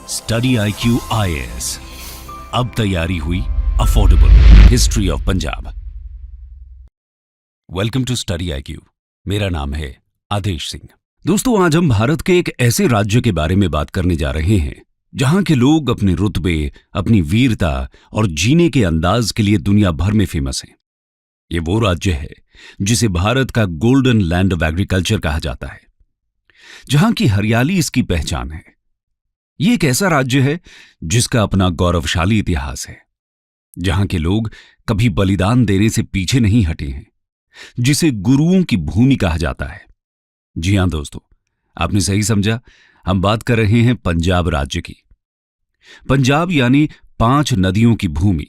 Study IQ IAS। अब तैयारी हुई affordable. History of Punjab. Welcome to Study IQ। मेरा नाम है आदेश सिंह। दोस्तों, आज हम भारत के एक ऐसे राज्य के बारे में बात करने जा रहे हैं जहां के लोग अपने रुतबे, अपनी वीरता और जीने के अंदाज के लिए दुनिया भर में फेमस हैं। ये वो राज्य है जिसे भारत का गोल्डन लैंड ऑफ एग्रीकल्चर कहा जाता है, जहां की हरियाली इसकी पहचान है। ये एक ऐसा राज्य है जिसका अपना गौरवशाली इतिहास है, जहां के लोग कभी बलिदान देने से पीछे नहीं हटे हैं, जिसे गुरुओं की भूमि कहा जाता है। जी हां दोस्तों, आपने सही समझा, हम बात कर रहे हैं पंजाब राज्य की। पंजाब यानी 5 नदियों की भूमि।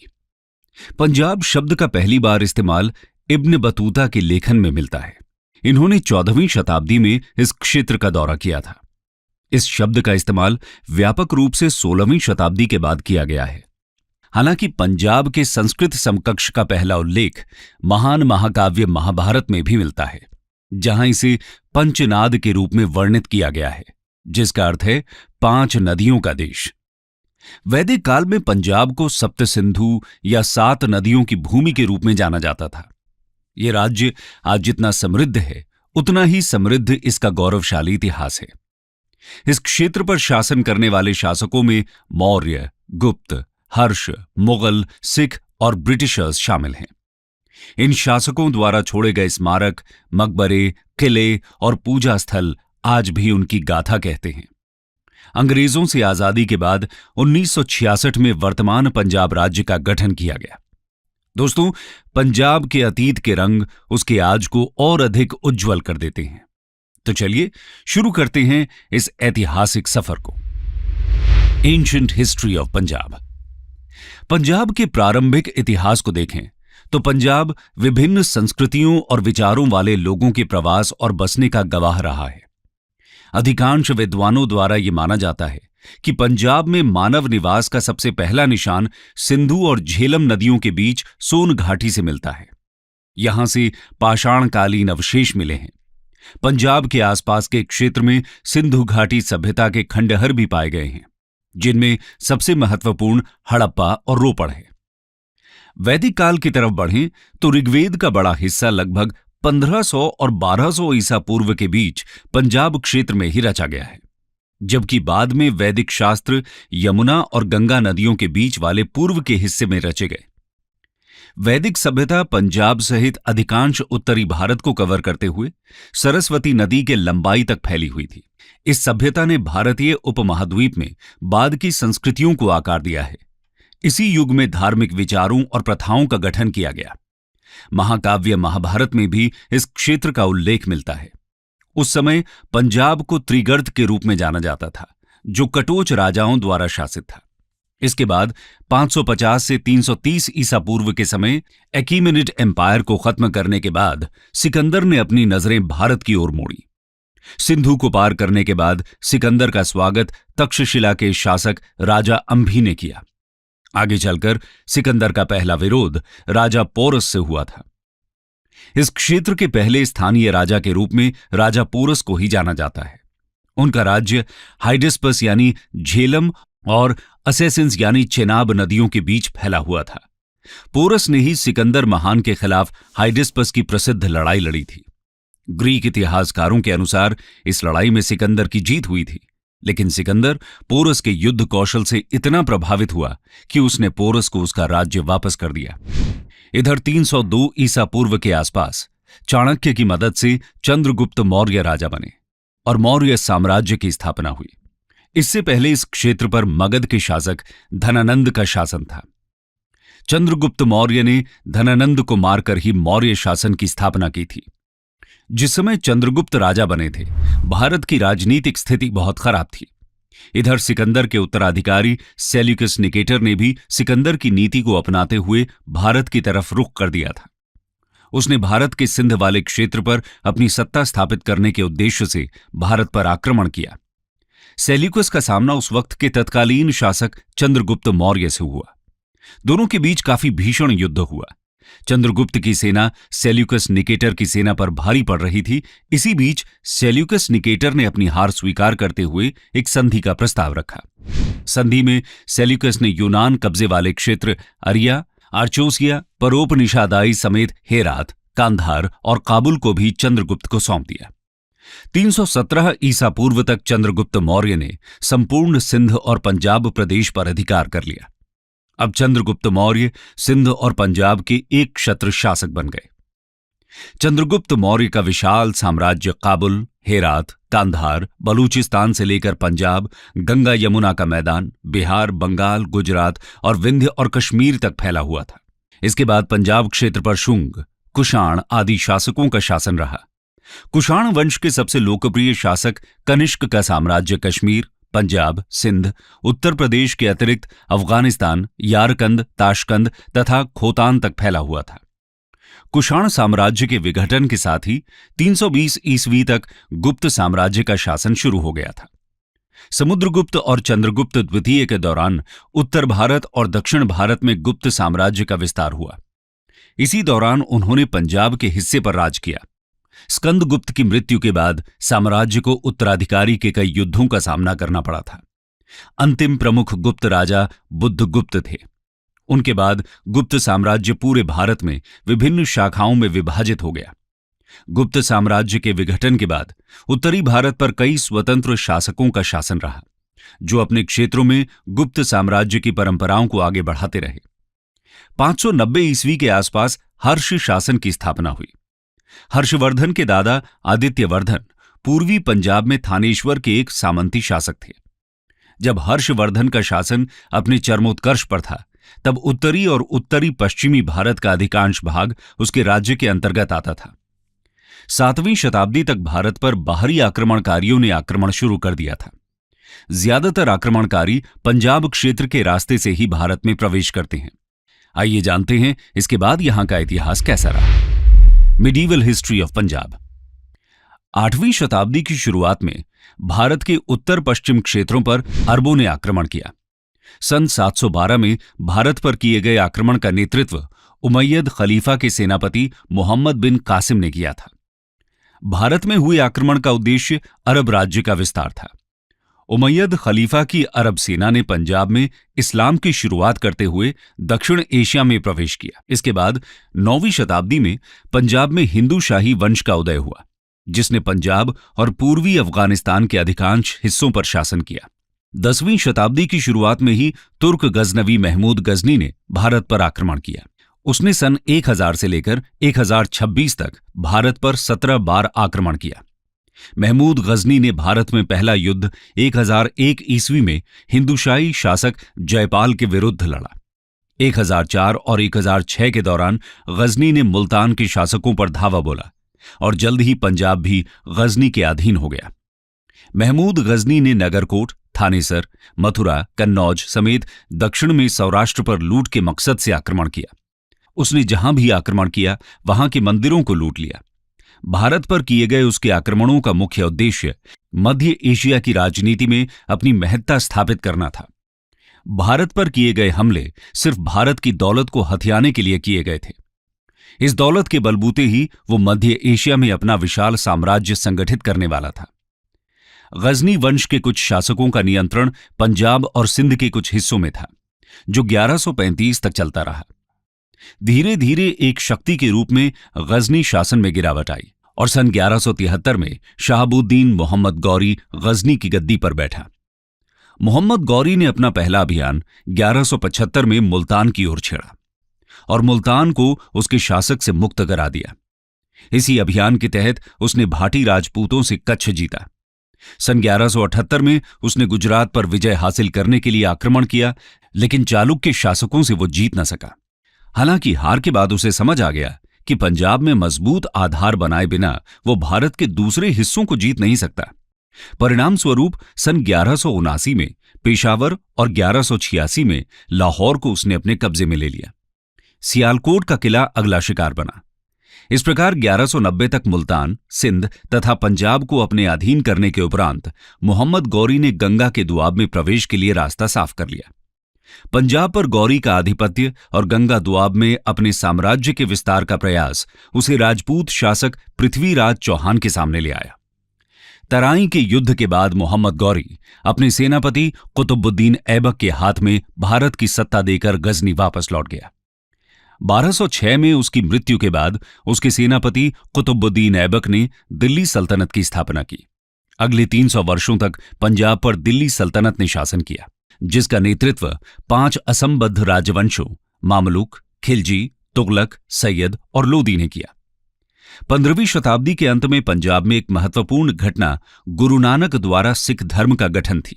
पंजाब शब्द का पहली बार इस्तेमाल इब्न बतूता के लेखन में मिलता है। इन्होंने 14वीं शताब्दी में इस क्षेत्र का दौरा किया था। इस शब्द का इस्तेमाल व्यापक रूप से 16वीं शताब्दी के बाद किया गया है। हालांकि पंजाब के संस्कृत समकक्ष का पहला उल्लेख महान महाकाव्य महाभारत में भी मिलता है, जहां इसे पंचनाद के रूप में वर्णित किया गया है, जिसका अर्थ है 5 नदियों का देश। वैदिक काल में पंजाब को सप्त सिंधु या 7 नदियों की भूमि के रूप में जाना जाता था। यह राज्य आज जितना समृद्ध है, उतना ही समृद्ध इसका गौरवशाली इतिहास है। इस क्षेत्र पर शासन करने वाले शासकों में मौर्य, गुप्त, हर्ष, मुगल, सिख और ब्रिटिशर्स शामिल हैं। इन शासकों द्वारा छोड़े गए स्मारक, मकबरे, किले और पूजा स्थल आज भी उनकी गाथा कहते हैं। अंग्रेजों से आजादी के बाद 1966 में वर्तमान पंजाब राज्य का गठन किया गया। दोस्तों, पंजाब के अतीत के रंग उसके आज को और अधिक उज्जवल कर देते हैं। तो चलिए शुरू करते हैं इस ऐतिहासिक सफर को। Ancient history of Punjab. Punjab के प्रारंभिक इतिहास को देखें तो पंजाब विभिन्न संस्कृतियों और विचारों वाले लोगों के प्रवास और बसने का गवाह रहा है। अधिकांश विद्वानों द्वारा यह माना जाता है कि पंजाब में मानव निवास का सबसे पहला निशान सिंधु और झेलम नदियों के बीच सोन घाटी से मिलता है। यहां से पाषाणकालीन अवशेष मिले हैं। पंजाब के आसपास के क्षेत्र में सिंधु घाटी सभ्यता के खंडहर भी पाए गए हैं, जिनमें सबसे महत्वपूर्ण हड़प्पा और रोपड़ है। वैदिक काल की तरफ बढ़ें तो ऋग्वेद का बड़ा हिस्सा लगभग 1500 और 1200 ईसा पूर्व के बीच पंजाब क्षेत्र में ही रचा गया है, जबकि बाद में वैदिक शास्त्र यमुना और गंगा नदियों के बीच वाले पूर्व के हिस्से में रचे गए। वैदिक सभ्यता पंजाब सहित अधिकांश उत्तरी भारत को कवर करते हुए सरस्वती नदी के लंबाई तक फैली हुई थी। इस सभ्यता ने भारतीय उपमहाद्वीप में बाद की संस्कृतियों को आकार दिया है। इसी युग में धार्मिक विचारों और प्रथाओं का गठन किया गया। महाकाव्य महाभारत में भी इस क्षेत्र का उल्लेख मिलता है। उस समय पंजाब को त्रिगर्त के रूप में जाना जाता था, जो कटोच राजाओं द्वारा शासित था। इसके बाद 550 से 330 ईसा पूर्व के समय एकीमेनिड एम्पायर को खत्म करने के बाद सिकंदर ने अपनी नजरें भारत की ओर मोड़ी। सिंधु को पार करने के बाद सिकंदर का स्वागत तक्षशिला के शासक राजा अंभी ने किया। आगे चलकर सिकंदर का पहला विरोध राजा पोरस से हुआ था। इस क्षेत्र के पहले स्थानीय राजा के रूप में राजा पोरस को ही जाना जाता है। उनका राज्य हाइडिस्पस यानी झेलम और असेसिन्स यानी चेनाब नदियों के बीच फैला हुआ था। पोरस ने ही सिकंदर महान के खिलाफ हाइडिस्पस की प्रसिद्ध लड़ाई लड़ी थी। ग्रीक इतिहासकारों के अनुसार इस लड़ाई में सिकंदर की जीत हुई थी, लेकिन सिकंदर पोरस के युद्ध कौशल से इतना प्रभावित हुआ कि उसने पोरस को उसका राज्य वापस कर दिया। इधर 302 ईसा पूर्व के आसपास चाणक्य की मदद से चंद्रगुप्त मौर्य राजा बने और मौर्य साम्राज्य की स्थापना हुई। इससे पहले इस क्षेत्र पर मगध के शासक धनानंद का शासन था। चंद्रगुप्त मौर्य ने धनानंद को मारकर ही मौर्य शासन की स्थापना की थी। जिस समय चंद्रगुप्त राजा बने थे, भारत की राजनीतिक स्थिति बहुत खराब थी। इधर सिकंदर के उत्तराधिकारी सेल्यूकस निकेटर ने भी सिकंदर की नीति को अपनाते हुए भारत की तरफ रुख कर दिया था। उसने भारत के सिंध वाले क्षेत्र पर अपनी सत्ता स्थापित करने के उद्देश्य से भारत पर आक्रमण किया। सेल्यूकस का सामना उस वक्त के तत्कालीन शासक चंद्रगुप्त मौर्य से हुआ। दोनों के बीच काफी भीषण युद्ध हुआ, चंद्रगुप्त की सेना सेल्यूकस निकेटर की सेना पर भारी पड़ रही थी। इसी बीच सेल्यूकस निकेटर ने अपनी हार स्वीकार करते हुए एक संधि का प्रस्ताव रखा। संधि में सेल्यूकस ने यूनान कब्जे वाले क्षेत्र अरिया, आर्चोसिया, परोपनिषादाई समेत हेरात, कांधार और काबुल को भी चंद्रगुप्त को सौंप दिया। 317 ईसा पूर्व तक चंद्रगुप्त मौर्य ने संपूर्ण सिंध और पंजाब प्रदेश पर अधिकार कर लिया। अब चंद्रगुप्त मौर्य सिंध और पंजाब के एक क्षत्र शासक बन गए। चंद्रगुप्त मौर्य का विशाल साम्राज्य काबुल, हेरात, कांधार, बलूचिस्तान से लेकर पंजाब, गंगा यमुना का मैदान, बिहार, बंगाल, गुजरात और विंध्य और कश्मीर तक फैला हुआ था। इसके बाद पंजाब क्षेत्र पर शुंग, कुषाण आदि शासकों का शासन रहा। कुषाण वंश के सबसे लोकप्रिय शासक कनिष्क का साम्राज्य कश्मीर, पंजाब, सिंध, उत्तर प्रदेश के अतिरिक्त अफगानिस्तान, यारकंद, ताशकंद तथा खोतान तक फैला हुआ था। कुषाण साम्राज्य के विघटन के साथ ही 320 ईस्वी तक गुप्त साम्राज्य का शासन शुरू हो गया था। समुद्रगुप्त और चंद्रगुप्त द्वितीय के दौरान उत्तर भारत और दक्षिण भारत में गुप्त साम्राज्य का विस्तार हुआ। इसी दौरान उन्होंने पंजाब के हिस्से पर राज किया। स्कंदगुप्त की मृत्यु के बाद साम्राज्य को उत्तराधिकारी के कई युद्धों का सामना करना पड़ा था। अंतिम प्रमुख गुप्त राजा बुद्धगुप्त थे। उनके बाद गुप्त साम्राज्य पूरे भारत में विभिन्न शाखाओं में विभाजित हो गया। गुप्त साम्राज्य के विघटन के बाद उत्तरी भारत पर कई स्वतंत्र शासकों का शासन रहा, जो अपने क्षेत्रों में गुप्त साम्राज्य की परंपराओं को आगे बढ़ाते रहे। 590 ईस्वी के आसपास हर्ष शासन की स्थापना हुई। हर्षवर्धन के दादा आदित्यवर्धन पूर्वी पंजाब में थानेश्वर के एक सामंती शासक थे। जब हर्षवर्धन का शासन अपने चरमोत्कर्ष पर था, तब उत्तरी और उत्तरी पश्चिमी भारत का अधिकांश भाग उसके राज्य के अंतर्गत आता था। 7वीं शताब्दी तक भारत पर बाहरी आक्रमणकारियों ने आक्रमण शुरू कर दिया था। ज्यादातर आक्रमणकारी पंजाब क्षेत्र के रास्ते से ही भारत में प्रवेश करते हैं। आइए जानते हैं इसके बाद यहां का इतिहास कैसा रहा। Medieval history of Punjab. 8वीं शताब्दी की शुरुआत में भारत के उत्तर पश्चिम क्षेत्रों पर अरबों ने आक्रमण किया। सन 712 में भारत पर किए गए आक्रमण का नेतृत्व उमैयद खलीफा के सेनापति मोहम्मद बिन कासिम ने किया था। भारत में हुए आक्रमण का उद्देश्य अरब राज्य का विस्तार था। उमैयद खलीफा की अरब सेना ने पंजाब में इस्लाम की शुरुआत करते हुए दक्षिण एशिया में प्रवेश किया। इसके बाद 9वीं शताब्दी में पंजाब में हिंदू शाही वंश का उदय हुआ, जिसने पंजाब और पूर्वी अफगानिस्तान के अधिकांश हिस्सों पर शासन किया। 10वीं शताब्दी की शुरुआत में ही तुर्क गजनवी महमूद गजनी ने भारत पर आक्रमण किया। उसने सन 1000 से लेकर 1026 तक भारत पर 17 बार आक्रमण किया। महमूद गजनी ने भारत में पहला युद्ध 1001 ईस्वी में हिंदूशाही शासक जयपाल के विरुद्ध लड़ा। 1004 और 1006 के दौरान गजनी ने मुल्तान के शासकों पर धावा बोला और जल्द ही पंजाब भी गजनी के अधीन हो गया। महमूद गजनी ने नगरकोट, थानेसर, मथुरा, कन्नौज समेत दक्षिण में सौराष्ट्र पर लूट के मकसद से आक्रमण किया। उसने जहां भी आक्रमण किया वहां के मंदिरों को लूट लिया। भारत पर किए गए उसके आक्रमणों का मुख्य उद्देश्य मध्य एशिया की राजनीति में अपनी महत्ता स्थापित करना था। भारत पर किए गए हमले सिर्फ भारत की दौलत को हथियाने के लिए किए गए थे। इस दौलत के बलबूते ही वो मध्य एशिया में अपना विशाल साम्राज्य संगठित करने वाला था। गजनी वंश के कुछ शासकों का नियंत्रण पंजाब और सिंध के कुछ हिस्सों में था, जो 1135 तक चलता रहा। धीरे धीरे एक शक्ति के रूप में गजनी शासन में गिरावट आई और सन 1173 में शहाबुद्दीन मोहम्मद गौरी गजनी की गद्दी पर बैठा। मोहम्मद गौरी ने अपना पहला अभियान 1175 में मुल्तान की ओर छेड़ा और मुल्तान को उसके शासक से मुक्त करा दिया। इसी अभियान के तहत उसने भाटी राजपूतों से कच्छ जीता। सन 1178 में उसने गुजरात पर विजय हासिल करने के लिए आक्रमण किया, लेकिन चालुक्य शासकों से वो जीत न सका। हालांकि हार के बाद उसे समझ आ गया कि पंजाब में मजबूत आधार बनाए बिना वो भारत के दूसरे हिस्सों को जीत नहीं सकता। परिणाम स्वरूप सन 1179 में पेशावर और 1186 में लाहौर को उसने अपने कब्जे में ले लिया। सियालकोट का किला अगला शिकार बना। इस प्रकार 1190 तक मुल्तान, सिंध तथा पंजाब को अपने अधीन करने के उपरांत मोहम्मद गौरी ने गंगा के दुआब में प्रवेश के लिए रास्ता साफ कर लिया। पंजाब पर गौरी का आधिपत्य और गंगा दुआब में अपने साम्राज्य के विस्तार का प्रयास उसे राजपूत शासक पृथ्वीराज चौहान के सामने ले आया। तराई के युद्ध के बाद मोहम्मद गौरी अपने सेनापति कुतुबुद्दीन ऐबक के हाथ में भारत की सत्ता देकर गजनी वापस लौट गया। 1206 में उसकी मृत्यु के बाद उसके सेनापति कुतुबुद्दीन ऐबक ने दिल्ली सल्तनत की स्थापना की। अगले 300 वर्षों तक पंजाब पर दिल्ली सल्तनत ने शासन किया, जिसका नेतृत्व 5 असंबद्ध राजवंशों मामलुक, खिलजी, तुगलक, सैयद और लोदी ने किया। 15वीं शताब्दी के अंत में पंजाब में एक महत्वपूर्ण घटना गुरु नानक द्वारा सिख धर्म का गठन थी।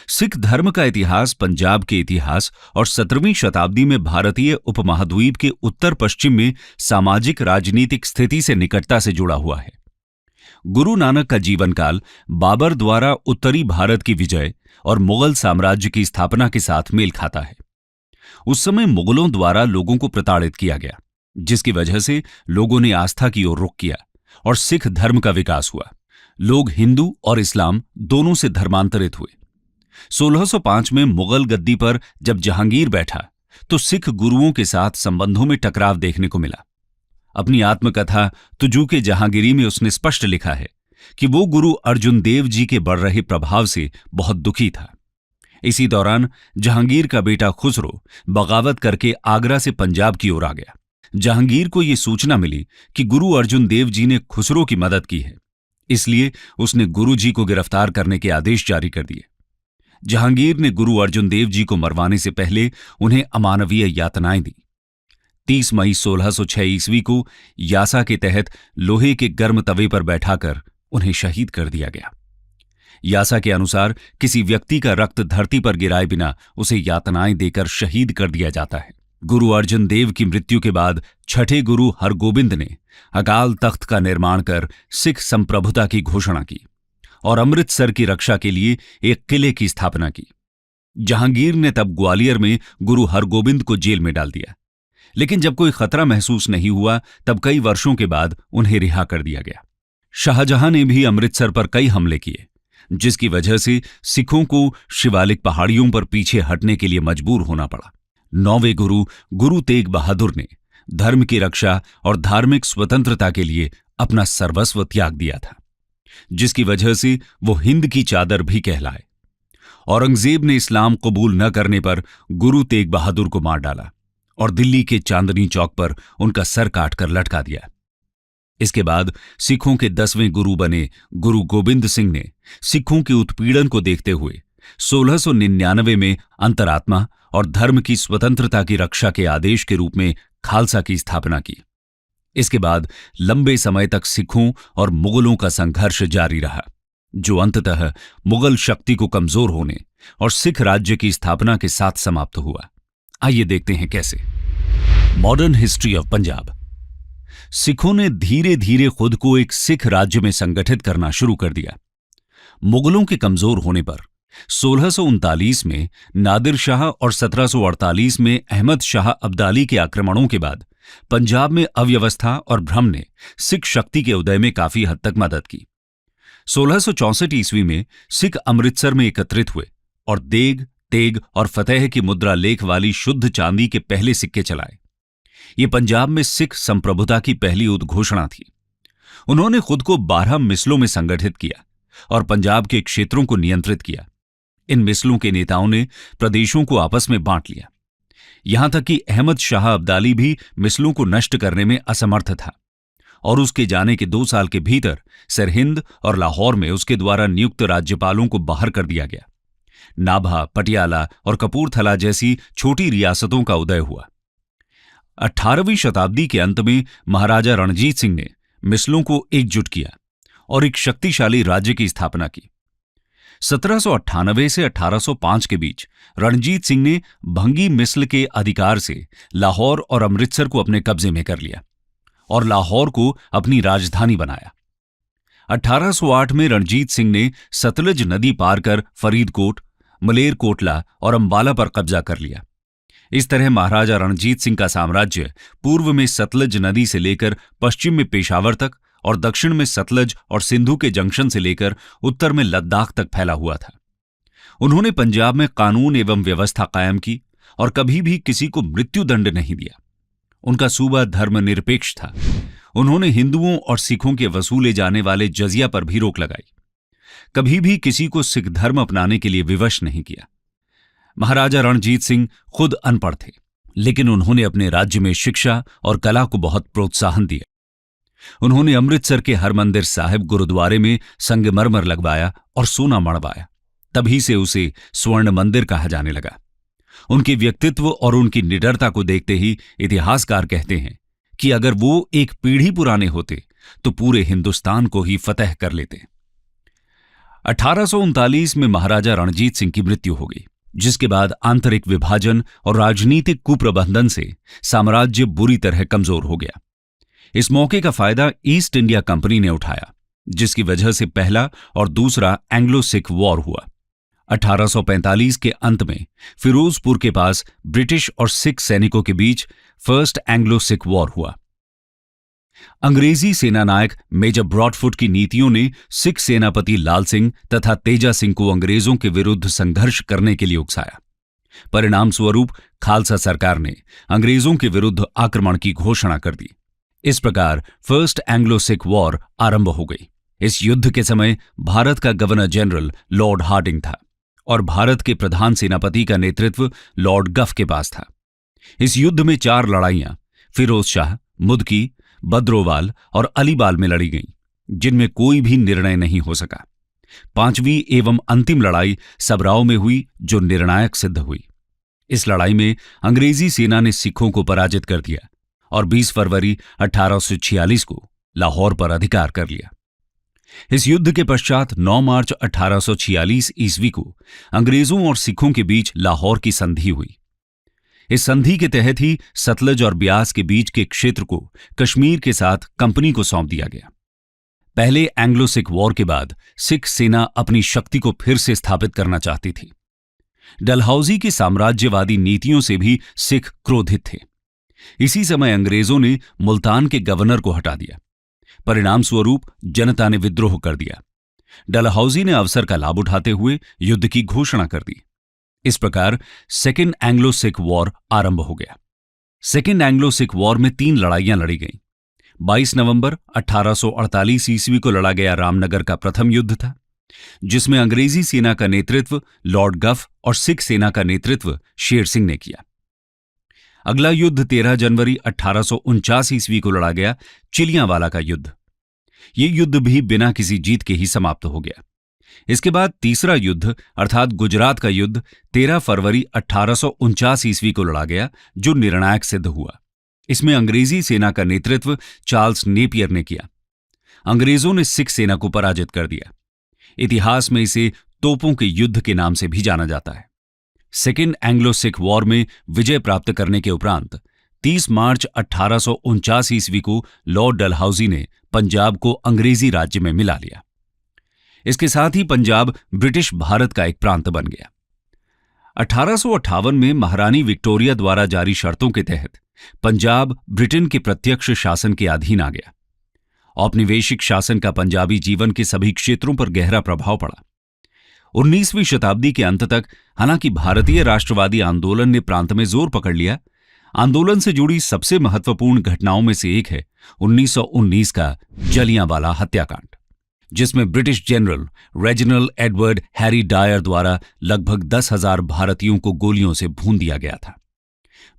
सिख धर्म का इतिहास पंजाब के इतिहास और 17वीं शताब्दी में भारतीय उपमहाद्वीप के उत्तर पश्चिम में सामाजिक राजनीतिक स्थिति से निकटता से जुड़ा हुआ है। गुरु नानक का जीवन काल बाबर द्वारा उत्तरी भारत की विजय और मुगल साम्राज्य की स्थापना के साथ मेल खाता है। उस समय मुगलों द्वारा लोगों को प्रताड़ित किया गया, जिसकी वजह से लोगों ने आस्था की ओर रुख किया और सिख धर्म का विकास हुआ। लोग हिंदू और इस्लाम दोनों से धर्मांतरित हुए। 1605 में मुगल गद्दी पर जब जहांगीर बैठा तो सिख गुरुओं के साथ संबंधों में टकराव देखने को मिला। अपनी आत्मकथा तुजू के जहांगीरी में उसने स्पष्ट लिखा है कि वो गुरु अर्जुन देव जी के बढ़ रहे प्रभाव से बहुत दुखी था। इसी दौरान जहांगीर का बेटा खुसरो बगावत करके आगरा से पंजाब की ओर आ गया। जहांगीर को ये सूचना मिली कि गुरु अर्जुन देव जी ने खुसरो की मदद की है, इसलिए उसने गुरु जी को गिरफ्तार करने के आदेश जारी कर दिए। जहांगीर ने गुरु अर्जुन देव जी को मरवाने से पहले उन्हें अमानवीय यातनाएं दी। 30 मई 1606 ईस्वी को यासा के तहत लोहे के गर्म तवे पर बैठाकर उन्हें शहीद कर दिया गया। यासा के अनुसार किसी व्यक्ति का रक्त धरती पर गिराए बिना उसे यातनाएं देकर शहीद कर दिया जाता है। गुरु अर्जुन देव की मृत्यु के बाद छठे गुरु हरगोबिंद ने अकाल तख्त का निर्माण कर सिख संप्रभुता की घोषणा की और अमृतसर की रक्षा के लिए एक किले की स्थापना की। जहांगीर ने तब ग्वालियर में गुरु हरगोबिंद को जेल में डाल दिया, लेकिन जब कोई खतरा महसूस नहीं हुआ तब कई वर्षों के बाद उन्हें रिहा कर दिया गया। शाहजहां ने भी अमृतसर पर कई हमले किए, जिसकी वजह से सिखों को शिवालिक पहाड़ियों पर पीछे हटने के लिए मजबूर होना पड़ा। 9वें गुरु गुरु तेग बहादुर ने धर्म की रक्षा और धार्मिक स्वतंत्रता के लिए अपना सर्वस्व त्याग दिया था, जिसकी वजह से वो हिंद की चादर भी कहलाए। औरंगजेब ने इस्लाम कबूल न करने पर गुरु तेग बहादुर को मार डाला और दिल्ली के चांदनी चौक पर उनका सर काटकर लटका दिया। इसके बाद सिखों के 10वें गुरु बने गुरु गोबिंद सिंह ने सिखों के उत्पीड़न को देखते हुए 1699 में अंतरात्मा और धर्म की स्वतंत्रता की रक्षा के आदेश के रूप में खालसा की स्थापना की। इसके बाद लंबे समय तक सिखों और मुगलों का संघर्ष जारी रहा, जो अंततः मुगल शक्ति को कमजोर होने और सिख राज्य की स्थापना के साथ समाप्त हुआ। आइए देखते हैं कैसे। Modern history of Punjab. सिखों ने धीरे धीरे खुद को एक सिख राज्य में संगठित करना शुरू कर दिया। मुगलों के कमजोर होने पर 1639 में नादिर शाह और 1748 में अहमद शाह अब्दाली के आक्रमणों के बाद पंजाब में अव्यवस्था और भ्रम ने सिख शक्ति के उदय में काफी हद तक मदद की। 1664 ईस्वी में सिख अमृतसर में एकत्रित हुए और देग, तेग और फतेह की मुद्रा लेख वाली शुद्ध चांदी के पहले सिक्के चलाए। ये पंजाब में सिख संप्रभुता की पहली उद्घोषणा थी। उन्होंने खुद को 12 मिसलों में संगठित किया और पंजाब के क्षेत्रों को नियंत्रित किया। इन मिसलों के नेताओं ने प्रदेशों को आपस में बांट लिया। यहां तक कि अहमद शाह अब्दाली भी मिसलों को नष्ट करने में असमर्थ था और उसके जाने के 2 साल के भीतर सरहिंद और लाहौर में उसके द्वारा नियुक्त राज्यपालों को बाहर कर दिया गया। नाभा, पटियाला और कपूरथला जैसी छोटी रियासतों का उदय हुआ। 18वीं शताब्दी के अंत में महाराजा रणजीत सिंह ने मिसलों को एकजुट किया और एक शक्तिशाली राज्य की स्थापना की। 1798 से 1805 के बीच रणजीत सिंह ने भंगी मिसल के अधिकार से लाहौर और अमृतसर को अपने कब्जे में कर लिया और लाहौर को अपनी राजधानी बनाया। 1808 में रणजीत सिंह ने सतलज नदी पार कर फरीदकोट, मलेरकोटला और अंबाला पर कब्जा कर लिया। इस तरह महाराजा रणजीत सिंह का साम्राज्य पूर्व में सतलज नदी से लेकर पश्चिम में पेशावर तक और दक्षिण में सतलज और सिंधु के जंक्शन से लेकर उत्तर में लद्दाख तक फैला हुआ था। उन्होंने पंजाब में कानून एवं व्यवस्था कायम की और कभी भी किसी को मृत्युदंड नहीं दिया। उनका सूबा धर्मनिरपेक्ष था। उन्होंने हिंदुओं और सिखों के वसूले जाने वाले जजिया पर भी रोक लगाई। कभी भी किसी को सिख धर्म अपनाने के लिए विवश नहीं किया। महाराजा रणजीत सिंह खुद अनपढ़ थे, लेकिन उन्होंने अपने राज्य में शिक्षा और कला को बहुत प्रोत्साहन दिया। उन्होंने अमृतसर के हरमंदिर साहिब गुरुद्वारे में संगमरमर लगवाया और सोना मढ़वाया। तभी से उसे स्वर्ण मंदिर कहा जाने लगा। उनके व्यक्तित्व और उनकी निडरता को देखते ही इतिहासकार कहते हैं कि अगर वो एक पीढ़ी पुराने होते तो पूरे हिंदुस्तान को ही फतह कर लेते। 1839 में महाराजा रणजीत सिंह की मृत्यु हो गई, जिसके बाद आंतरिक विभाजन और राजनीतिक कुप्रबंधन से साम्राज्य बुरी तरह कमजोर हो गया। इस मौके का फायदा ईस्ट इंडिया कंपनी ने उठाया, जिसकी वजह से पहला और दूसरा एंग्लो सिख वॉर हुआ। 1845 के अंत में फिरोजपुर के पास ब्रिटिश और सिख सैनिकों के बीच फर्स्ट एंग्लो सिख वॉर हुआ। अंग्रेजी सेनानायक मेजर ब्रॉडफुट की नीतियों ने सिख सेनापति लाल सिंह तथा तेजा सिंह को अंग्रेजों के विरुद्ध संघर्ष करने के लिए उकसाया। परिणाम स्वरूप खालसा सरकार ने अंग्रेजों के विरुद्ध आक्रमण की घोषणा कर दी। इस प्रकार फर्स्ट एंग्लो सिख वॉर आरंभ हो गई। इस युद्ध के समय भारत का गवर्नर जनरल लॉर्ड हार्डिंग था और भारत के प्रधान सेनापति का नेतृत्व लॉर्ड गफ के पास था। इस युद्ध में 4 लड़ाइयां फिरोज शाह, मुदकी, बद्रोवाल और अलीबाल में लड़ी गईं, जिनमें कोई भी निर्णय नहीं हो सका। 5वीं एवं अंतिम लड़ाई सबराव में हुई, जो निर्णायक सिद्ध हुई। इस लड़ाई में अंग्रेजी सेना ने सिखों को पराजित कर दिया और 20 फरवरी 1846 को लाहौर पर अधिकार कर लिया। इस युद्ध के पश्चात 9 मार्च 1846 ईस्वी को अंग्रेजों और सिखों के बीच लाहौर की संधि हुई। इस संधि के तहत ही सतलज और ब्यास के बीच के क्षेत्र को कश्मीर के साथ कंपनी को सौंप दिया गया। पहले एंग्लो सिख वॉर के बाद सिख सेना अपनी शक्ति को फिर से स्थापित करना चाहती थी। डलहौजी की साम्राज्यवादी नीतियों से भी सिख क्रोधित थे। इसी समय अंग्रेजों ने मुल्तान के गवर्नर को हटा दिया। परिणाम स्वरूप जनता ने विद्रोह कर दिया। डलहौजी ने अवसर का लाभ उठाते हुए युद्ध की घोषणा कर दी। इस प्रकार सेकेंड एंग्लो सिख वॉर आरंभ हो गया। सेकेंड एंग्लो सिख वॉर में 3 लड़ाइयां लड़ी गईं। 22 नवंबर 1848 ईस्वी को लड़ा गया रामनगर का प्रथम युद्ध था, जिसमें अंग्रेजी सेना का नेतृत्व लॉर्ड गफ और सिख सेना का नेतृत्व शेर सिंह ने किया। अगला युद्ध 13 जनवरी 1849 ईस्वी को लड़ा गया चिलियांवाला का युद्ध। ये युद्ध भी बिना किसी जीत के ही समाप्त हो गया। इसके बाद तीसरा युद्ध अर्थात गुजरात का युद्ध 13 फरवरी 1849 ईस्वी को लड़ा गया, जो निर्णायक सिद्ध हुआ। इसमें अंग्रेजी सेना का नेतृत्व चार्ल्स नेपियर ने किया। अंग्रेजों ने सिख सेना को पराजित कर दिया। इतिहास में इसे तोपों के युद्ध के नाम से भी जाना जाता है। सेकेंड एंग्लो सिख वॉर में विजय प्राप्त करने के उपरांत 30 मार्च 1849 ईस्वी को लॉर्ड डलहौजी ने पंजाब को अंग्रेजी राज्य में मिला लिया। इसके साथ ही पंजाब ब्रिटिश भारत का एक प्रांत बन गया। 1858 में महारानी विक्टोरिया द्वारा जारी शर्तों के तहत पंजाब ब्रिटेन के प्रत्यक्ष शासन के अधीन आ गया। औपनिवेशिक शासन का पंजाबी जीवन के सभी क्षेत्रों पर गहरा प्रभाव पड़ा। 19वीं शताब्दी के अंत तक हालांकि भारतीय राष्ट्रवादी आंदोलन ने प्रांत में जोर पकड़ लिया। आंदोलन से जुड़ी सबसे महत्वपूर्ण घटनाओं में से एक है 1919 का जलियांवाला हत्याकांड, जिसमें British general Reginald Edward Harry Dyer द्वारा लगभग 10,000 भारतीयों को गोलियों से भून दिया गया था।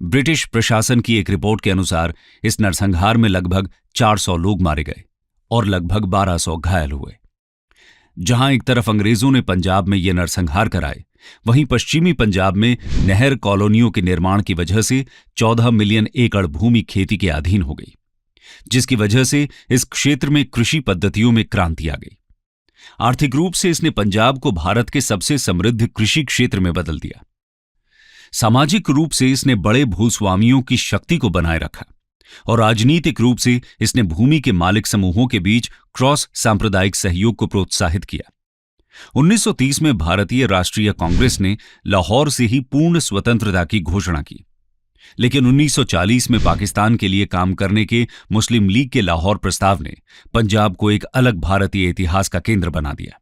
ब्रिटिश प्रशासन की एक रिपोर्ट के अनुसार इस नरसंहार में लगभग 400 लोग मारे गए और लगभग 1200 घायल हुए। जहां एक तरफ अंग्रेजों ने पंजाब में यह नरसंहार कराए, वहीं पश्चिमी पंजाब में नहर कॉलोनियों के निर्माण की वजह से 14 मिलियन एकड़ भूमि खेती के अधीन हो गई, जिसकी वजह से इस क्षेत्र में कृषि पद्धतियों में क्रांति आ गई। आर्थिक रूप से इसने पंजाब को भारत के सबसे समृद्ध कृषि क्षेत्र में बदल दिया। सामाजिक रूप से इसने बड़े भूस्वामियों की शक्ति को बनाए रखा और राजनीतिक रूप से इसने भूमि के मालिक समूहों के बीच क्रॉस सांप्रदायिक सहयोग को प्रोत्साहित किया। 1930 में भारतीय राष्ट्रीय कांग्रेस ने लाहौर से ही पूर्ण स्वतंत्रता की घोषणा की, लेकिन 1940 में पाकिस्तान के लिए काम करने के मुस्लिम लीग के लाहौर प्रस्ताव ने पंजाब को एक अलग भारतीय इतिहास का केंद्र बना दिया।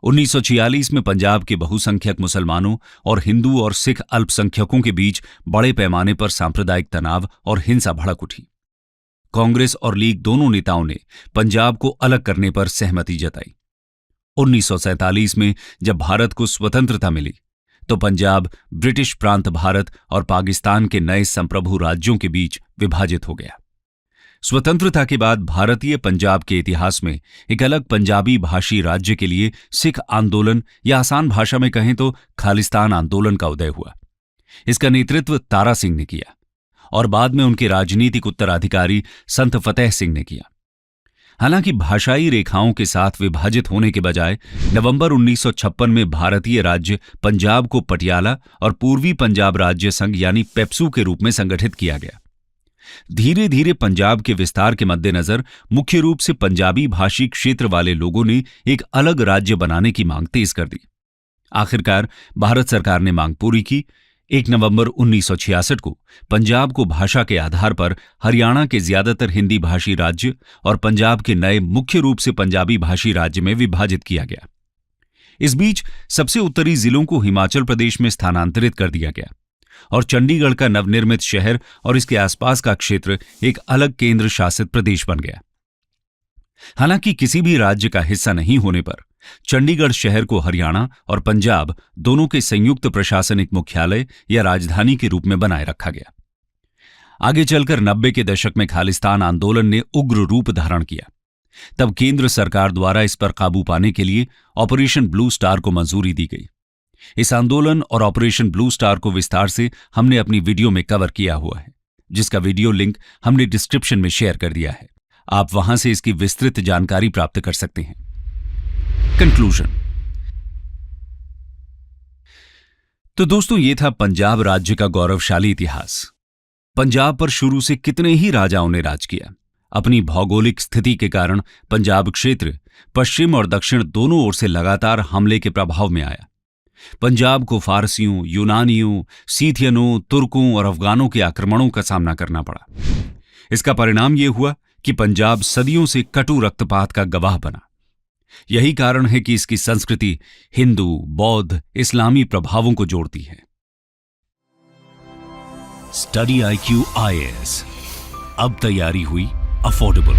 1946 में पंजाब के बहुसंख्यक मुसलमानों और हिंदू और सिख अल्पसंख्यकों के बीच बड़े पैमाने पर सांप्रदायिक तनाव और हिंसा भड़क उठी। कांग्रेस और लीग दोनों नेताओं ने पंजाब को अलग करने पर सहमति जताई। 1947 में जब भारत को स्वतंत्रता मिली तो पंजाब ब्रिटिश प्रांत भारत और पाकिस्तान के नए संप्रभु राज्यों के बीच विभाजित हो गया। स्वतंत्रता के बाद भारतीय पंजाब के इतिहास में एक अलग पंजाबी भाषी राज्य के लिए सिख आंदोलन या आसान भाषा में कहें तो खालिस्तान आंदोलन का उदय हुआ। इसका नेतृत्व तारा सिंह ने किया और बाद में उनके राजनीतिक उत्तराधिकारी संत फतेह सिंह ने किया। हालांकि भाषाई रेखाओं के साथ विभाजित होने के बजाय नवंबर 1956 में भारतीय राज्य पंजाब को पटियाला और पूर्वी पंजाब राज्य संघ यानी पेप्सू के रूप में संगठित किया गया। धीरे धीरे पंजाब के विस्तार के मद्देनजर मुख्य रूप से पंजाबी भाषी क्षेत्र वाले लोगों ने एक अलग राज्य बनाने की मांग तेज कर दी। आखिरकार भारत सरकार ने मांग पूरी की। 1 नवंबर 1966 को पंजाब को भाषा के आधार पर हरियाणा के ज्यादातर हिंदी भाषी राज्य और पंजाब के नए मुख्य रूप से पंजाबी भाषी राज्य में विभाजित किया गया। इस बीच सबसे उत्तरी जिलों को हिमाचल प्रदेश में स्थानांतरित कर दिया गया और चंडीगढ़ का नवनिर्मित शहर और इसके आसपास का क्षेत्र एक अलग केंद्र शासित प्रदेश बन गया। हालांकि किसी भी राज्य का हिस्सा नहीं होने पर चंडीगढ़ शहर को हरियाणा और पंजाब दोनों के संयुक्त प्रशासनिक मुख्यालय या राजधानी के रूप में बनाए रखा गया। आगे चलकर 90 के दशक में खालिस्तान आंदोलन ने उग्र रूप धारण किया। तब केंद्र सरकार द्वारा इस पर काबू पाने के लिए ऑपरेशन ब्लू स्टार को मंजूरी दी गई। इस आंदोलन और ऑपरेशन ब्लू स्टार को विस्तार से हमने अपनी वीडियो में कवर किया हुआ है, जिसका वीडियो लिंक हमने डिस्क्रिप्शन में शेयर कर दिया है। आप वहां से इसकी विस्तृत जानकारी प्राप्त कर सकते हैं। कंक्लूजन। तो दोस्तों, ये था पंजाब राज्य का गौरवशाली इतिहास। पंजाब पर शुरू से कितने ही राजाओं ने राज किया। अपनी भौगोलिक स्थिति के कारण पंजाब क्षेत्र पश्चिम और दक्षिण दोनों ओर से लगातार हमले के प्रभाव में आया। पंजाब को फारसियों, यूनानियों, सीथियनों, तुर्कों और अफगानों के आक्रमणों का सामना करना पड़ा। इसका परिणाम यह हुआ कि पंजाब सदियों से कटु रक्तपात का गवाह बना। यही कारण है कि इसकी संस्कृति हिंदू, बौद्ध, इस्लामी प्रभावों को जोड़ती है। स्टडी IQ IAS अब तैयारी हुई अफोर्डेबल।